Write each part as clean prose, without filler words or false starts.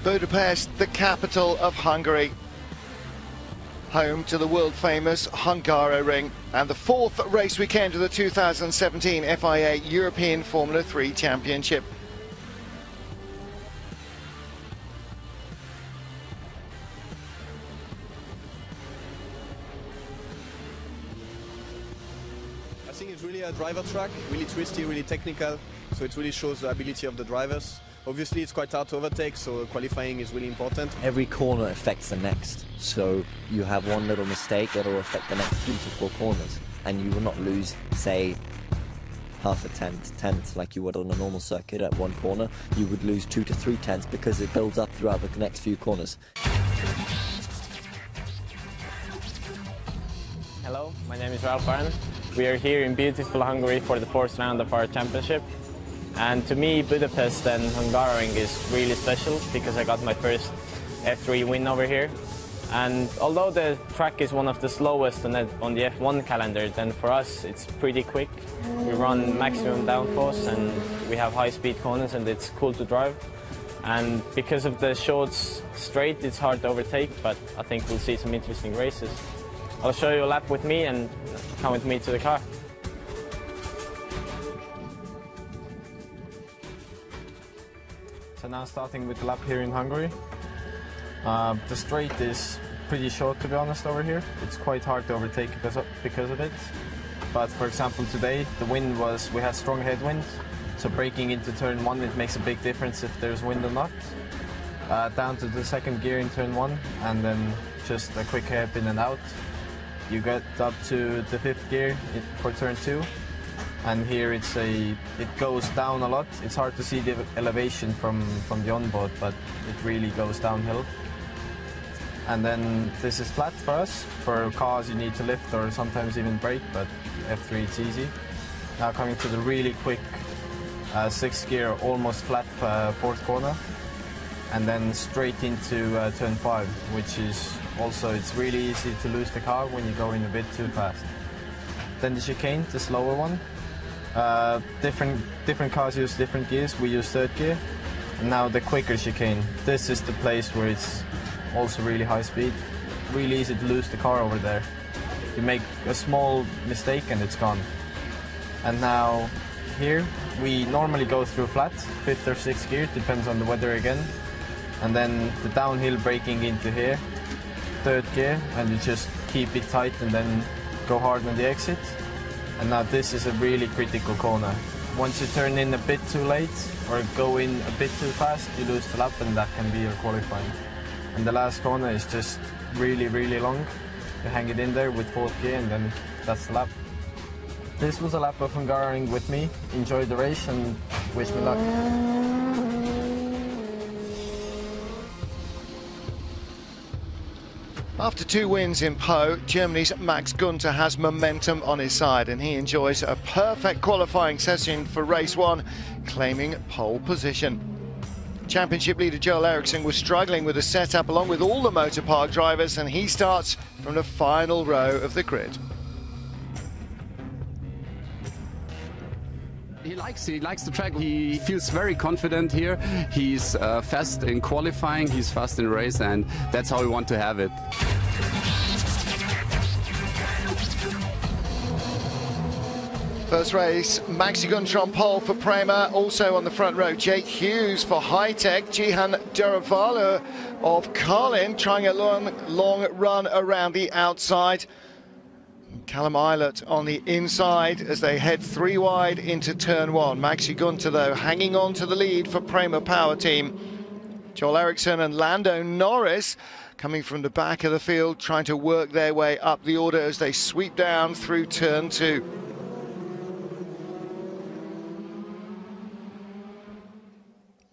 Budapest, the capital of Hungary, home to the world-famous Hungaroring, and the fourth race weekend of the 2017 FIA European Formula 3 Championship. I think it's really a driver track, really twisty, really technical, so it really shows the ability of the drivers. Obviously it's quite hard to overtake, so qualifying is really important. Every corner affects the next, so you have one little mistake that will affect the next 3 to 4 corners, and you will not lose, say, half a tenth like you would on a normal circuit at one corner. You would lose 2 to 3 tenths because it builds up throughout the next few corners. Hello, my name is Hungaroring. We are here in beautiful Hungary for the 4th round of our championship. And to me, Budapest and Hungaroring is really special because I got my first F3 win over here. And although the track is one of the slowest on the F1 calendar, then for us it's pretty quick. We run maximum downforce and we have high-speed corners and it's cool to drive. And because of the short straight, it's hard to overtake, but I think we'll see some interesting races. I'll show you a lap with me and come with me to the car. So now starting with the lap here in Hungary. The straight is pretty short, to be honest, over here. It's quite hard to overtake because of it. But for example, today the wind we had strong headwind, so braking into turn 1, it makes a big difference if there's wind or not. Down to the 2nd gear in turn 1, and then just a quick hairpin and out. You get up to the 5th gear for turn 2. And here it goes down a lot. It's hard to see the elevation from the onboard, but it really goes downhill. And then this is flat for us. For cars you need to lift or sometimes even brake, but F3 it's easy. Now coming to the really quick 6th gear, almost flat 4th corner. And then straight into turn 5, which is also, it's really easy to lose the car when you go in a bit too fast. Then the chicane, the slower one. Different cars use different gears. We use 3rd gear. And now the quicker chicane. This is the place where it's also really high speed. Really easy to lose the car over there. You make a small mistake and it's gone. And now here we normally go through flat, 5th or 6th gear, depends on the weather again. And then the downhill braking into here, 3rd gear, and you just keep it tight and then go hard on the exit. And now this is a really critical corner. Once you turn in a bit too late or go in a bit too fast, you lose the lap and that can be your qualifying. And the last corner is just really, really long. You hang it in there with 4th gear and then that's the lap. This was a lap of Hungaroring with me. Enjoy the race and wish me luck. After 2 wins in Po, Germany's Max Günther has momentum on his side and he enjoys a perfect qualifying session for race 1, claiming pole position. Championship leader Joel Eriksson was struggling with the setup along with all the motor park drivers, and he starts from the final row of the grid. He likes the track. He feels very confident here. He's fast in qualifying, he's fast in race, and that's how we want to have it. First race, Maxi Günther on pole for Prema. Also on the front row, Jake Hughes for High Tech. Jihan Duravala of Carlin trying a long run around the outside. Callum Eilert on the inside as they head 3 wide into turn 1. Maxi Günther, though, hanging on to the lead for Prema Power Team. Joel Eriksson and Lando Norris coming from the back of the field, trying to work their way up the order as they sweep down through turn 2.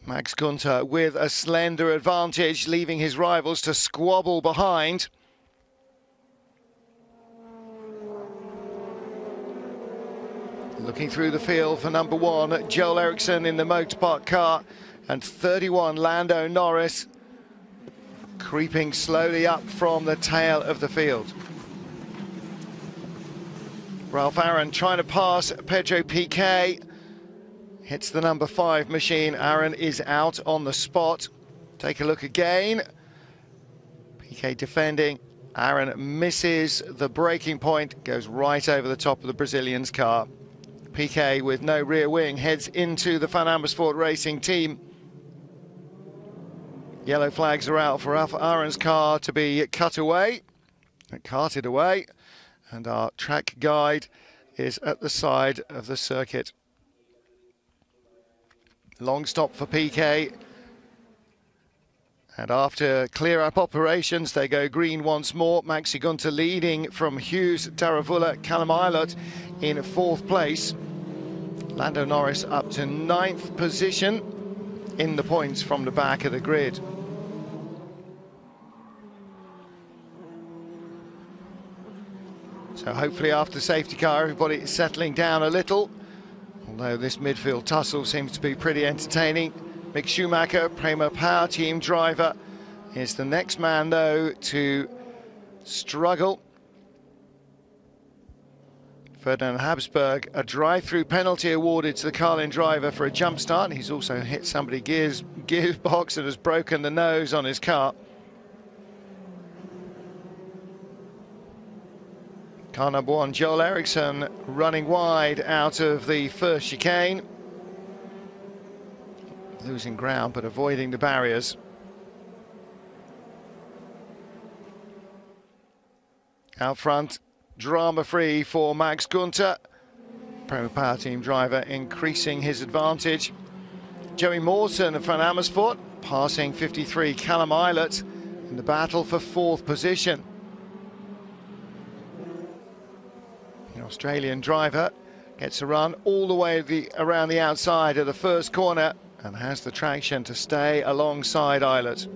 Max Günther with a slender advantage, leaving his rivals to squabble behind. Looking through the field for number 1, Joel Eriksson in the motorpark car, and 31, Lando Norris, creeping slowly up from the tail of the field. Ralph Aaron trying to pass Pedro Piquet. Hits the number 5 machine. Aaron is out on the spot. Take a look again. PK defending. Aaron misses the braking point, goes right over the top of the Brazilian's car. PK with no rear wing heads into the Van Amersfoort Racing team. Yellow flags are out for Aaron's car to be cut away, carted away, and our track guide is at the side of the circuit. Long stop for PK. And after clear-up operations, they go green once more. Maxi Gunter leading from Hughes, Daravula, Callum Eilert in 4th place. Lando Norris up to 9th position in the points from the back of the grid. So hopefully after safety car, everybody is settling down a little. Although this midfield tussle seems to be pretty entertaining. Mick Schumacher, Prema Power Team driver, is the next man, though, to struggle. Ferdinand Habsburg, a drive-through penalty awarded to the Carlin driver for a jump start. He's also hit somebody gearbox and has broken the nose on his car. Car number 1, Joel Eriksson, running wide out of the first chicane. Losing ground, but avoiding the barriers. Out front, drama-free for Max Gunter. Prema Power Team driver increasing his advantage. Joey Mawson of Van Amersfoort passing 53 Callum Eilert in the battle for 4th position. The Australian driver gets a run all the way around the outside of the first corner and has the traction to stay alongside Eilert.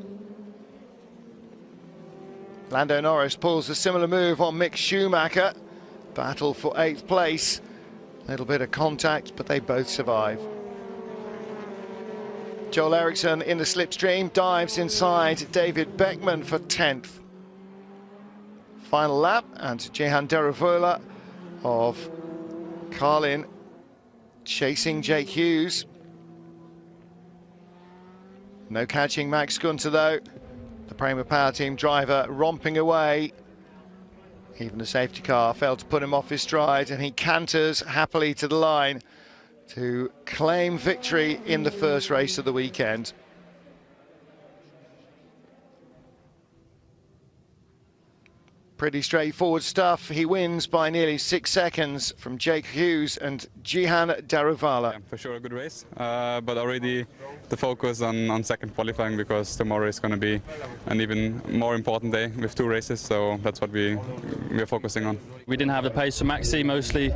Lando Norris pulls a similar move on Mick Schumacher. Battle for 8th place. A little bit of contact, but they both survive. Joel Eriksson in the slipstream dives inside David Beckman for 10th. Final lap, and Jehan Deravola of Carlin chasing Jake Hughes. No catching Max Gunter, though. The Prema Power Team driver romping away. Even the safety car failed to put him off his stride, and he canters happily to the line to claim victory in the first race of the weekend. Pretty straightforward stuff. He wins by nearly 6 seconds from Jake Hughes and Jehan Daruvala. Yeah, for sure a good race, but already the focus on second qualifying, because tomorrow is going to be an even more important day with 2 races, so that's what we are focusing on. We didn't have the pace for Maxi, mostly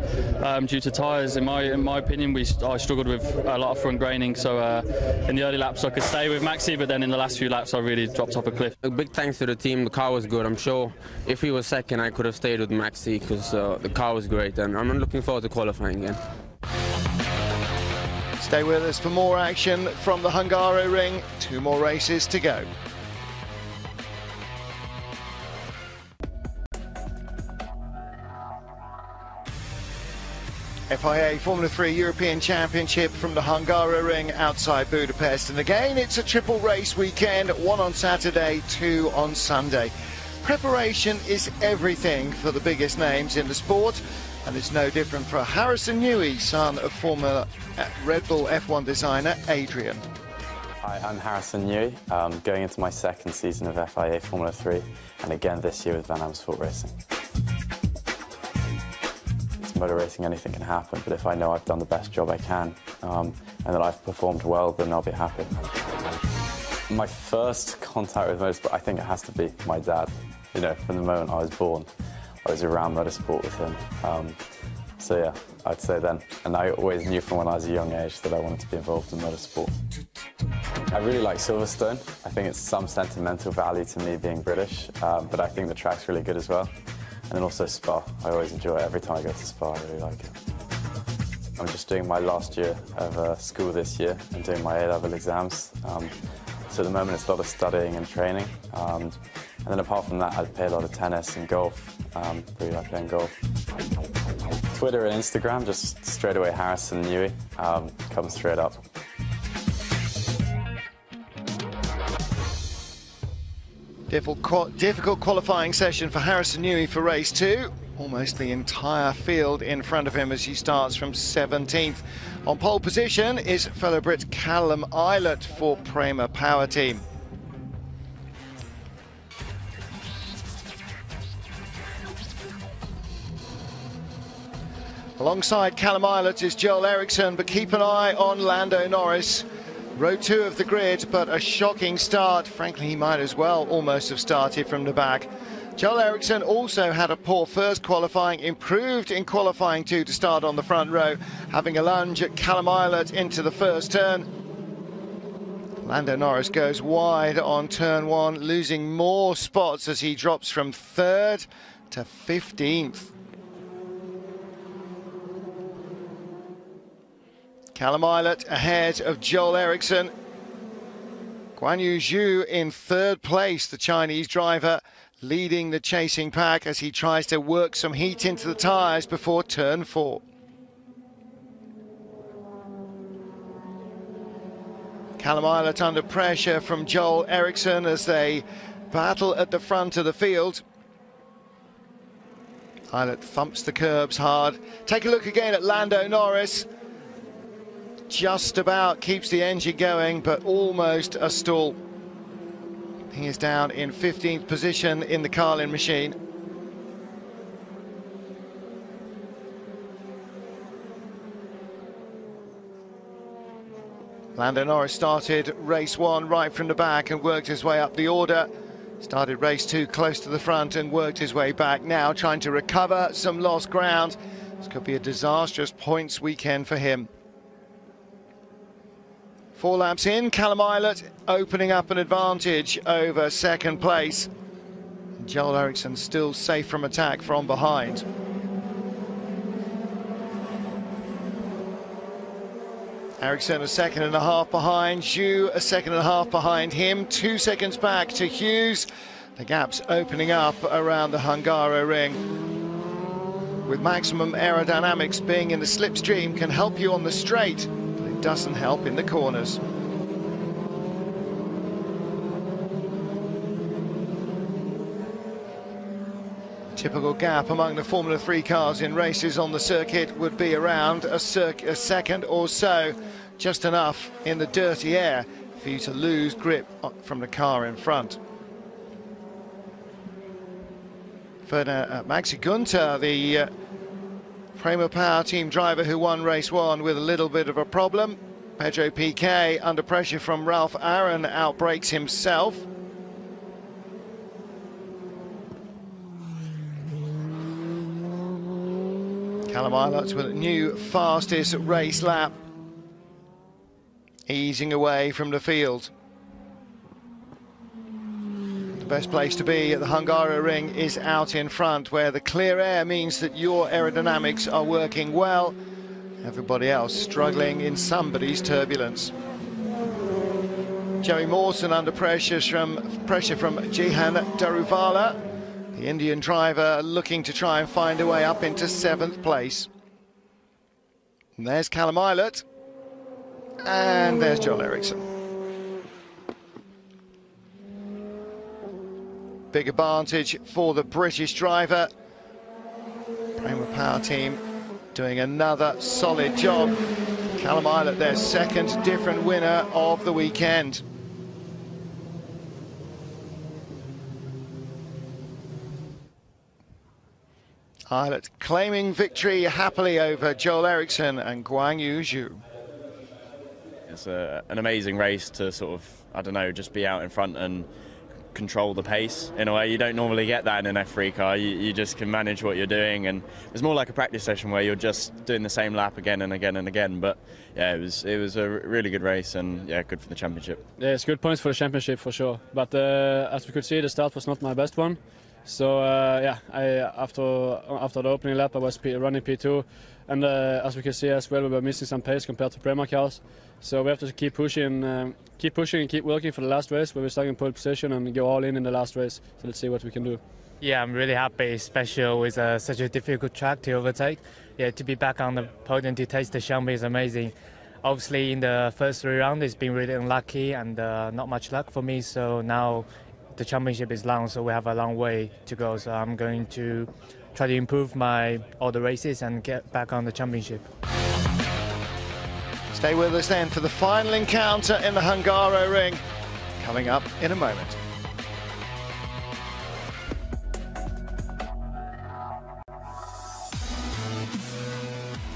due to tyres. In my opinion, I struggled with a lot of front graining, so in the early laps I could stay with Maxi, but then in the last few laps I really dropped off a cliff. A big thanks to the team. The car was good. I'm sure if he was second I could have stayed with Maxi, because the car was great, and I'm looking forward to qualifying again. Stay with us for more action from the Hungaroring. 2 more races to go. FIA Formula 3 European Championship from the Hungaroring outside Budapest. And again, it's a triple race weekend, 1 on Saturday, 2 on Sunday. Preparation is everything for the biggest names in the sport, and it's no different for Harrison Newey, son of former Red Bull F1 designer Adrian. Hi, I'm Harrison Newey, going into my 2nd season of FIA Formula 3, and again this year with Van Amersfoort Racing. It's motor racing, anything can happen, but if I know I've done the best job I can, and that I've performed well, then I'll be happy. My first contact with motorsport, I think it has to be my dad. You know, from the moment I was born, I was around motorsport with him. So yeah, I'd say then. And I always knew from when I was a young age that I wanted to be involved in motorsport. I really like Silverstone. I think it's some sentimental value to me being British, but I think the track's really good as well. And then also Spa. I always enjoy it. Every time I go to Spa, I really like it. I'm just doing my last year of school this year and doing my A-level exams. So at the moment it's a lot of studying and training. And then apart from that, I play a lot of tennis and golf. Really like playing golf. Twitter and Instagram, just straight away Harrison Newey, comes straight up. Difficult qualifying session for Harrison Newey for race 2. Almost the entire field in front of him as he starts from 17th. On pole position is fellow Brit Callum Eilert for Prema Power Team. Alongside Callum Eilert is Joel Eriksson, but keep an eye on Lando Norris. Row 2 of the grid, but a shocking start. Frankly, he might as well almost have started from the back. Joel Eriksson also had a poor first qualifying, improved in qualifying 2 to start on the front row, having a lunge at Callum Eilert into the first turn. Lando Norris goes wide on turn 1, losing more spots as he drops from 3rd to 15th. Callum Eilert ahead of Joel Eriksson. Guanyu Zhu in 3rd place, the Chinese driver, leading the chasing pack as he tries to work some heat into the tyres before turn 4. Callum Eilert under pressure from Joel Eriksson as they battle at the front of the field. Eilert thumps the curbs hard. Take a look again at Lando Norris. Just about keeps the engine going, but almost a stall. He is down in 15th position in the Carlin machine. Lando Norris started race 1 right from the back and worked his way up the order. Started race 2 close to the front and worked his way back. Now trying to recover some lost ground. This could be a disastrous points weekend for him. 4 laps in, Callum Eilert opening up an advantage over 2nd place. Joel Eriksson still safe from attack from behind. Eriksson a 2.5 seconds behind, Zhu a 1.5 seconds behind him, 2 seconds back to Hughes. The gap's opening up around the Hungaroring. With maximum aerodynamics, being in the slipstream can help you on the straight, but it doesn't help in the corners. Typical gap among the Formula 3 cars in races on the circuit would be around a second or so, just enough in the dirty air for you to lose grip from the car in front. For Maxi Günther, the Prema Power Team driver who won race 1 with a little bit of a problem. Pedro Piquet, under pressure from Ralph Aaron, outbrakes himself. Callum Eilert with a new fastest race lap, easing away from the field. The best place to be at the Hungaroring is out in front, where the clear air means that your aerodynamics are working well. Everybody else struggling in somebody's turbulence. Joey Mawson under pressure from Jihan Daruvala. The Indian driver looking to try and find a way up into 7th place. And there's Callum Eilert. And there's Joel Eriksson. Big advantage for the British driver. Prema Power Team doing another solid job. Callum Eilert, their 2nd different winner of the weekend. Eilert claiming victory happily over Joel Eriksson and Guanyu Zhu. It's an amazing race to sort of, I don't know, just be out in front and control the pace in a way. You don't normally get that in an F3 car. You just can manage what you're doing, and it's more like a practice session where you're just doing the same lap again and again and again. But yeah, it was a really good race, and yeah, good for the championship. Yeah, it's good points for the championship for sure. But as we could see, the start was not my best one. So yeah, after the opening lap I was running P2, and as we can see as well, we were missing some pace compared to Prema cars. So we have to keep pushing and keep working for the last race, where we're starting in pole position and go all in the last race. So let's see what we can do. Yeah, I'm really happy, especially with such a difficult track to overtake. Yeah, to be back on the podium to taste the champagne is amazing. Obviously, in the first 3 rounds, it's been really unlucky and not much luck for me. So now the championship is long, so we have a long way to go. So I'm going to try to improve all the races and get back on the championship. Stay with us then for the final encounter in the Hungaroring, coming up in a moment.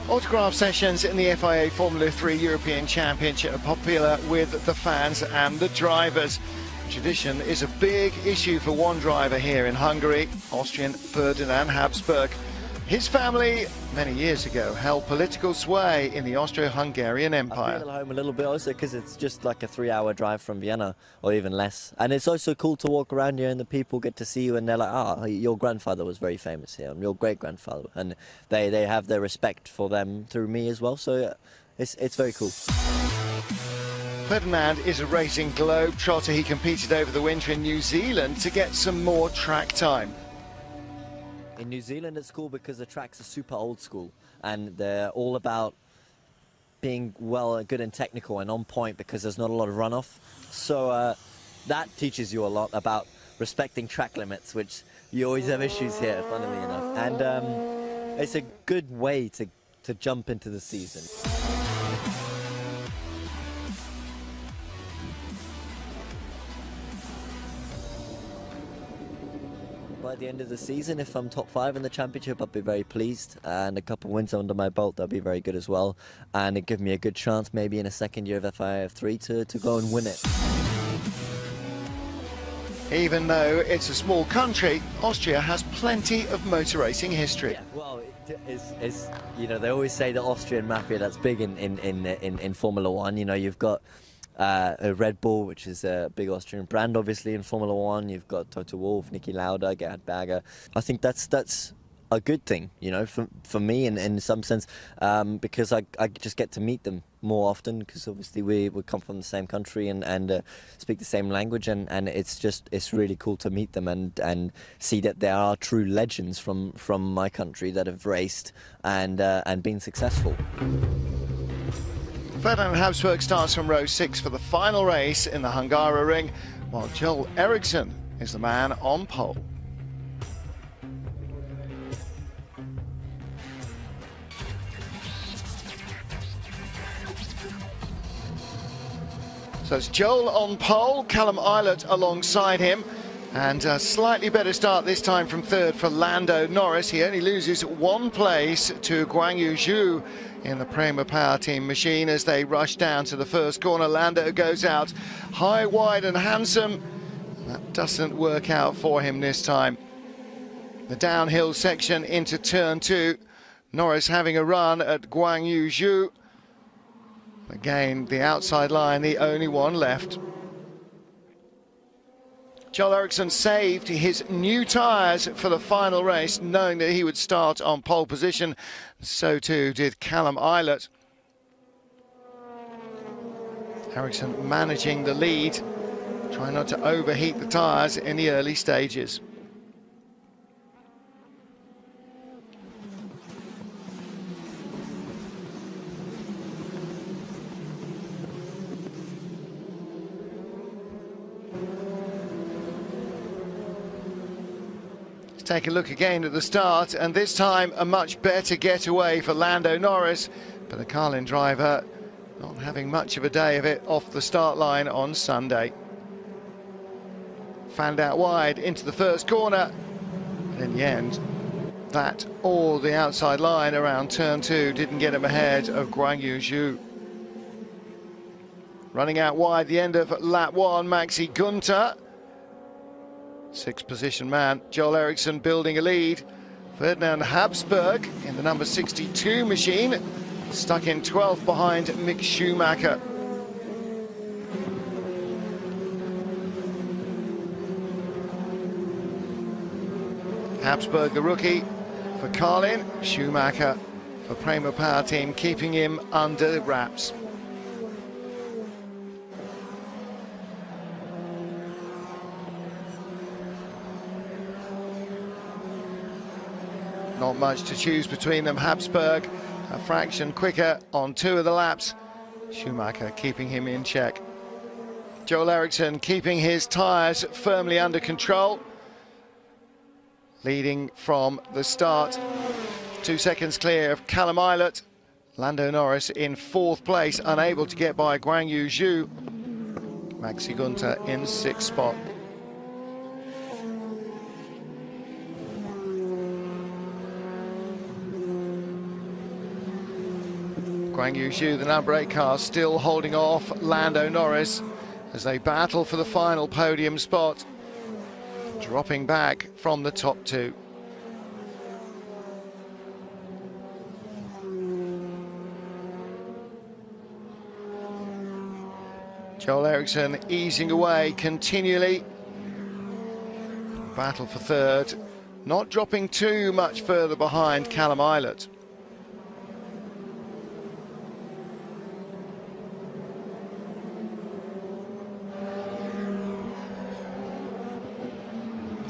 Autograph sessions in the FIA Formula 3 European Championship are popular with the fans and the drivers. Tradition is a big issue for one driver here in Hungary, Austrian Ferdinand Habsburg. His family, many years ago, held political sway in the Austro-Hungarian Empire. I feel at home a little bit also because it's just like a 3-hour drive from Vienna, or even less. And it's also cool to walk around here and the people get to see you and they're like, ah, your grandfather was very famous here, and your great-grandfather. And they have their respect for them through me as well, so it's very cool. Ferdinand is a racing globe-trotter. He competed over the winter in New Zealand to get some more track time. In New Zealand it's cool because the tracks are super old school and they're all about being good and technical and on point because there's not a lot of runoff. So that teaches you a lot about respecting track limits, which you always have issues here, funnily enough. And it's a good way to jump into the season. By the end of the season, if I'm top 5 in the championship, I'll be very pleased, and a couple of wins under my belt, that'll be very good as well, and it gives me a good chance maybe in a second year of FIA3 to go and win it. Even though it's a small country, Austria has plenty of motor racing history. Yeah, well, it's you know, they always say the Austrian mafia, that's big in Formula 1. You know, you've got a Red Bull, which is a big Austrian brand, obviously, in Formula 1. You've got Toto Wolff, Niki Lauda, Gerhard Berger. I think that's a good thing, you know, for me in some sense, because I just get to meet them more often, because obviously we come from the same country and speak the same language, and it's really cool to meet them and see that there are true legends from my country that have raced and been successful. Ferdinand Habsburg starts from row 6 for the final race in the Hungaroring, while Joel Eriksson is the man on pole. So it's Joel on pole, Callum Eilert alongside him, and a slightly better start this time from third for Lando Norris. He only loses 1 place to Guanyu Zhou in the Prema Power Team machine as they rush down to the first corner. Lando goes out high, wide and handsome. That doesn't work out for him this time. The downhill section into turn 2. Norris having a run at Guanyu Zhou. Again, the outside line, the only one left. Joel Eriksson saved his new tyres for the final race, knowing that he would start on pole position. So too did Callum Eilert. Eriksson managing the lead, trying not to overheat the tyres in the early stages. Take a look again at the start, and this time a much better getaway for Lando Norris, but the Carlin driver not having much of a day of it off the start line on Sunday. Fanned out wide into the first corner, and in the end that or the outside line around turn 2 didn't get him ahead of Guanyu Zhou. Running out wide the end of lap 1, Maxi Gunter. 6th position man, Joel Eriksson building a lead. Ferdinand Habsburg in the number 62 machine, stuck in 12th behind Mick Schumacher. Habsburg, the rookie for Carlin, Schumacher for Prema Power Team, keeping him under wraps. Not much to choose between them. Habsburg a fraction quicker on 2 of the laps. Schumacher keeping him in check. Joel Eriksson keeping his tyres firmly under control, leading from the start. 2 seconds clear of Callum Ilott. Lando Norris in 4th place, unable to get by Guan Yu Zhu. Maxi Günther in 6th spot. Guan Yu Zhu, the number 8 car, still holding off Lando Norris as they battle for the final podium spot, dropping back from the top 2. Joel Eriksson easing away continually. Battle for 3rd, not dropping too much further behind Callum Ilott.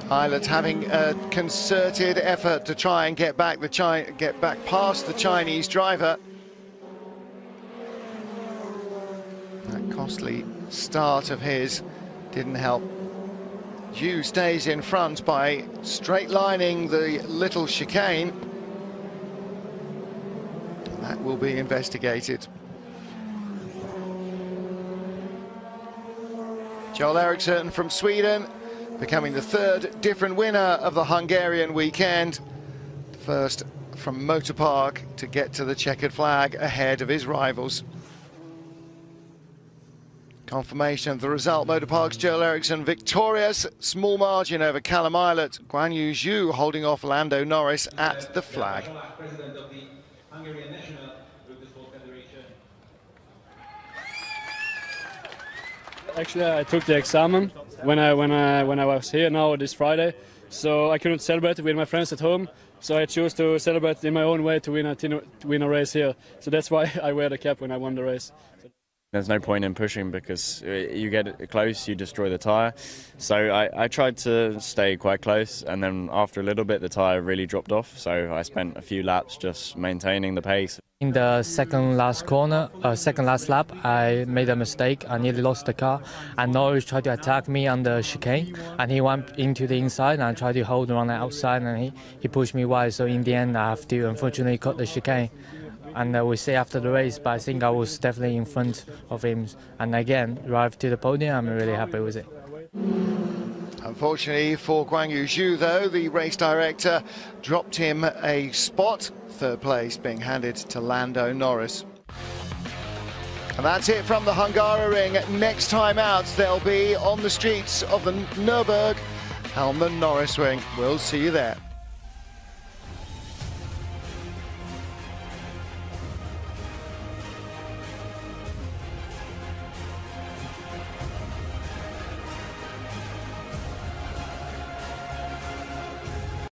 Ilott having a concerted effort to try and get back past the Chinese driver. That costly start of his didn't help. Zhu stays in front by straight lining the little chicane. That will be investigated. Joel Eriksson from Sweden, becoming the 3rd different winner of the Hungarian weekend. First from Motor Park to get to the checkered flag ahead of his rivals. Confirmation of the result, Motor Park's Joel Eriksson victorious, small margin over Callum Ilott. Guan Yu Zhu holding off Lando Norris at the flag. President of the Hungarian National Eurosport Federation. Actually, I took the exam when I was here now this Friday, so I couldn't celebrate it with my friends at home. So I chose to celebrate in my own way to win a race here. So that's why I wear the cap when I won the race. There's no point in pushing because you get close, you destroy the tyre. So I tried to stay quite close, and then after a little bit the tyre really dropped off. So I spent a few laps just maintaining the pace. In the second last lap, I made a mistake. I nearly lost the car, and Norris tried to attack me on the chicane, and he went into the inside, and I tried to hold on the outside, and he pushed me wide. So in the end, I have to unfortunately cut the chicane. And we see after the race, but I think I was definitely in front of him. And again, arrived to the podium, I'm really happy with it. Unfortunately for Guan Yu Zhu, though, the race director dropped him a spot. 3rd place being handed to Lando Norris. And that's it from the Hungaroring. Next time out, they'll be on the streets of the Nürburgring on the Norris Ring. We'll see you there.